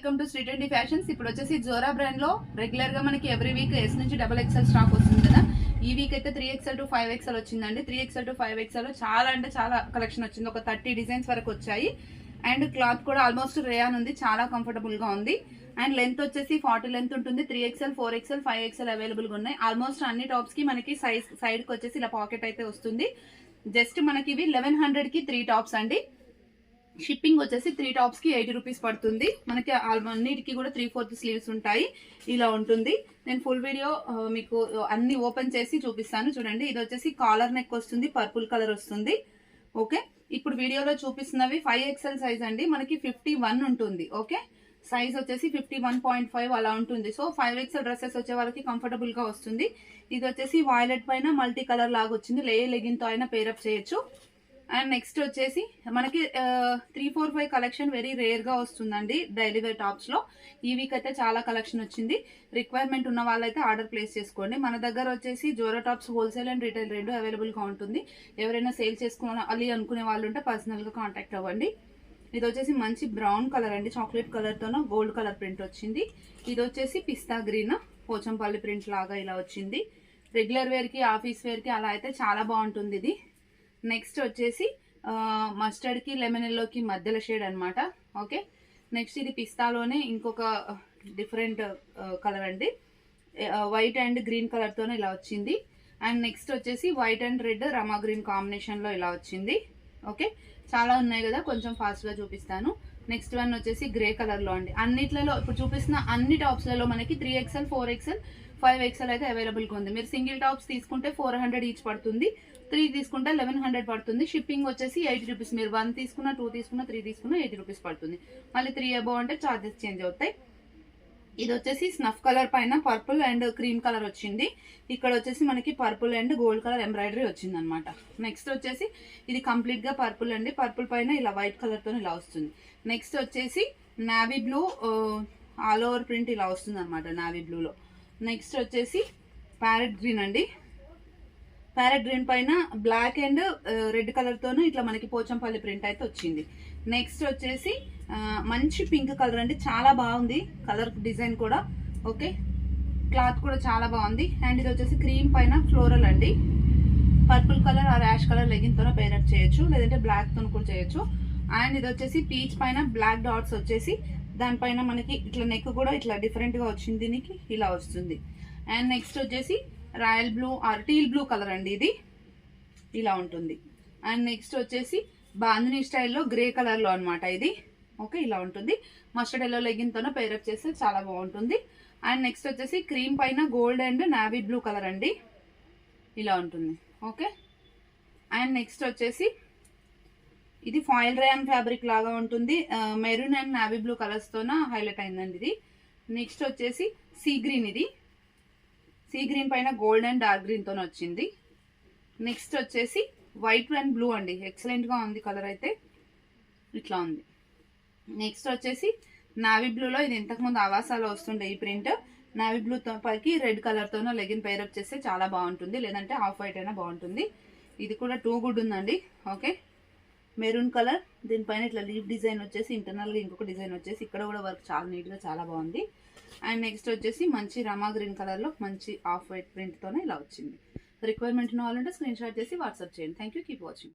Welcome to street and fashions. ఇప్పుడు వచ్చేసి Zora brand లో రెగ్యులర్ గా మనకి ఎవ్రీ వీక్ ఎస్ నుంచి XXL స్టాక్ వస్తుంది కదా. ఈ వీక్ అయితే 3XL to 5XL వచ్చిందండి. 3XL to 5XL చాలా అంటే చాలా కలెక్షన్ వచ్చింది. ఒక 30 డిజైన్స్ వరకు వచ్చాయి. అండ్ క్లాత్ కూడా ఆల్మోస్ట్ రేయాన్ ఉంది, చాలా కంఫర్టబుల్ గా ఉంది. అండ్ లెంత్ వచ్చేసి 40 లెంత్ ఉంటుంది. 3XL 4XL 5XL అవైలబుల్ గా ఉన్నాయి. ఆల్మోస్ట్ అన్ని టాప్స్ కి మనకి సైడ్ కి వచ్చేసి ఇలా పాకెట్ అయితే వస్తుంది. జస్ట్ మనకి ఇవి 1100 కి 3 టాప్స్ అండి. షిప్పింగ్ వచ్చేసి 3 టాప్స్ కి 80 రూపీస్ పడుతుంది. మనకి అన్నిటికి కూడా 3/4 స్లీవ్స్ ఉంటాయి. ఇలా ఉంటుంది. నేను ఫుల్ వీడియో మీకు అన్ని ఓపెన్ చేసి చూపిస్తాను. చూడండి, ఇది వచ్చేసి కాలర్ నెక్ వస్తుంది, పర్పుల్ కలర్ వస్తుంది. ఓకే, ఇప్పుడు వీడియోలో చూపిస్తున్నవి 5XL సైజ్ అండి. మనకి 51 ఉంటుంది. ఓకే, సైజ్ వచ్చేసి 51.5 అలా ఉంటుంది. సో 5XL డ్రెస్సెస్ వచ్చే వాళ్ళకి కంఫర్టబుల్ గా వస్తుంది. ఇది వచ్చేసి వాయిలెట్ పైన మల్టీ కలర్ లాగా వచ్చింది. లెగిన్ తో అయినా పేరప్ చేయొచ్చు. అండ్ నెక్స్ట్ వచ్చేసి మనకి 345 కలెక్షన్ వెరీ రేర్ గా వస్తుందండి డైలీ వేర్ టాప్స్ లో. ఈ వీక్ అయితే చాలా కలెక్షన్ వచ్చింది. రిక్వైర్మెంట్ ఉన్న వాళ్ళైతే ఆర్డర్ ప్లేస్ చేసుకోండి. మన దగ్గర వచ్చేసి Zora tops wholesale and retail రెండు అవైలబుల్ గా ఉంటుంది. ఎవరైనా సేల్ చేసుకోవాలి అనుకునే వాళ్ళు ఉంటే పర్సనల్ గా కాంటాక్ట్ అవ్వండి. ఇది వచ్చేసి మంచి బ్రౌన్ కలర్ అండి, చాక్లెట్ కలర్ తోన గోల్డ్ కలర్ ప్రింట్ వచ్చింది. ఇది వచ్చేసి పిస్తా గ్రీన్ పోచంపల్లి ప్రింట్ లాగా ఇలా వచ్చింది. రెగ్యులర్ వేర్ కి ఆఫీస్ వేర్ కి అలా అయితే చాలా బాగుంటుంది ఇది. నెక్స్ట్ వచ్చేసి మస్టర్డ్ కి లెమన్ ఎల్లోకి మధ్యలో షేడ్ అనమాట. ఓకే, నెక్స్ట్ ఇది పిస్తాలోనే ఇంకొక డిఫరెంట్ కలర్ అండి, వైట్ అండ్ గ్రీన్ కలర్ తోనే ఇలా వచ్చింది. అండ్ నెక్స్ట్ వచ్చేసి white and red Rama green combination లో ఇలా వచ్చింది. ఓకే, చాలా ఉన్నాయి కదా, కొంచెం ఫాస్ట్ గా చూపిస్తాను. నెక్స్ట్ వన్ వచ్చేసి గ్రే కలర్ లో అండి. అన్నిట్లలో ఇప్పుడు చూపిస్తున్న అన్ని టాప్స్ లలో మనకి 3XL 4XL 5XL అయితే అవైలబుల్ గా ఉంది. మీరు సింగిల్ టాప్స్ తీసుకుంటే 400 ఈచ్ పడుతుంది. 3 తీసుకుంటే 1100 పడుతుంది. షిప్పింగ్ వచ్చేసి 80 రూపీస్. మీరు 1 తీసుకున్నా, 2 తీసుకున్నా, 3 తీసుకున్నా 80 రూపీస్ పడుతుంది. మళ్ళీ 3 అబౌవ్ అంటే చార్జెస్ చేంజ్ అవుతాయి. ఇది వచ్చేసి స్నఫ్ కలర్ పైన పర్పుల్ అండ్ క్రీమ్ కలర్ వచ్చింది. ఇక్కడ వచ్చేసి మనకి purple and gold colour embroidery వచ్చింది అనమాట. నెక్స్ట్ వచ్చేసి ఇది కంప్లీట్ గా పర్పుల్ అండి. పర్పుల్ పైన ఇలా వైట్ కలర్ తో ఇలా వస్తుంది. నెక్స్ట్ వచ్చేసి navy blue all over print ఇలా వస్తుంది అనమాట, నావీ బ్లూలో. నెక్స్ట్ వచ్చేసి ప్యారెట్ గ్రీన్ అండి. ప్యారెట్ గ్రీన్ పైన బ్లాక్ అండ్ రెడ్ కలర్ తోను ఇట్లా మనకి పోచంపల్లి ప్రింట్ అయితే వచ్చింది. నెక్స్ట్ వచ్చేసి మంచి పింక్ కలర్ అండి, చాలా బాగుంది కలర్ డిజైన్ కూడా. ఓకే, క్లాత్ కూడా చాలా బాగుంది. అండ్ ఇది వచ్చేసి క్రీమ్ పైన ఫ్లోరల్ అండి. Purple colour or ash colour legging తోనే పేరప్ చేయొచ్చు, లేదంటే బ్లాక్ తో కూడా చేయొచ్చు. అండ్ ఇది వచ్చేసి పీచ్ పైన బ్లాక్ డాట్స్ వచ్చేసి దానిపైన మనకి ఇట్లా నెక్ కూడా ఇట్లా డిఫరెంట్ గా వచ్చింది, దీనికి ఇలా వస్తుంది. అండ్ నెక్స్ట్ వచ్చేసి royal blue or teal blue colour అండి, ఇది ఇలా ఉంటుంది. అండ్ నెక్స్ట్ వచ్చేసి బాందిని స్టైల్లో గ్రే కలర్ లో అనమాట ఇది. ఓకే, ఇలా ఉంటుంది. మస్టర్డ్ ఎల్లో లెగిన్ తోనే పేరప్ చేస్తే చాలా బాగుంటుంది. అండ్ నెక్స్ట్ వచ్చేసి క్రీమ్ పైన gold and navy blue colour అండి, ఇలా ఉంటుంది. ఓకే, అండ్ నెక్స్ట్ వచ్చేసి ఇది ఫాయిల్ రేయాన్ ఫ్యాబ్రిక్ లాగా ఉంటుంది. Maroon and navy blue colours తోన హైలైట్ అయిందండి ఇది. నెక్స్ట్ వచ్చేసి సీ గ్రీన్, ఇది సీ గ్రీన్ పైన గోల్డ్ అండ్ డార్క్ గ్రీన్ తోనే వచ్చింది. నెక్స్ట్ వచ్చేసి వైట్ అండ్ బ్లూ అండి, ఎక్సలెంట్ గా ఉంది కలర్ అయితే, ఇట్లా ఉంది. నెక్స్ట్ వచ్చేసి నావీ బ్లూలో, ఇది ఇంతకుముందు ఆవాసాలో వస్తుండే ఈ ప్రింట్. నావీ బ్లూ పైకి రెడ్ కలర్ తోనో లెగిన్ పేరప్ చేస్తే చాలా బాగుంటుంది, లేదంటే ఆఫ్ వైట్ అయినా బాగుంటుంది. ఇది కూడా టూ గుడ్ ఉందండి. ఓకే, మెరూన్ కలర్, దీనిపైన ఇట్లా లీఫ్ డిజైన్ వచ్చేసి ఇంటర్నల్ గా ఇంకొక డిజైన్ వచ్చేసి ఇక్కడ కూడా వర్క్ చాలా నీట్ గా చాలా బాగుంది. అండ్ నెక్స్ట్ వచ్చేసి మంచి రమా గ్రీన్ కలర్ లో మంచి ఆఫ్ వైట్ ప్రింట్ తోనే ఇలా వచ్చింది. రిక్వైర్మెంట్ ఉన్న వాళ్ళంటే స్క్రీన్ షాట్ చేసి వాట్సాప్ చేయండి. Thank you, keep watching.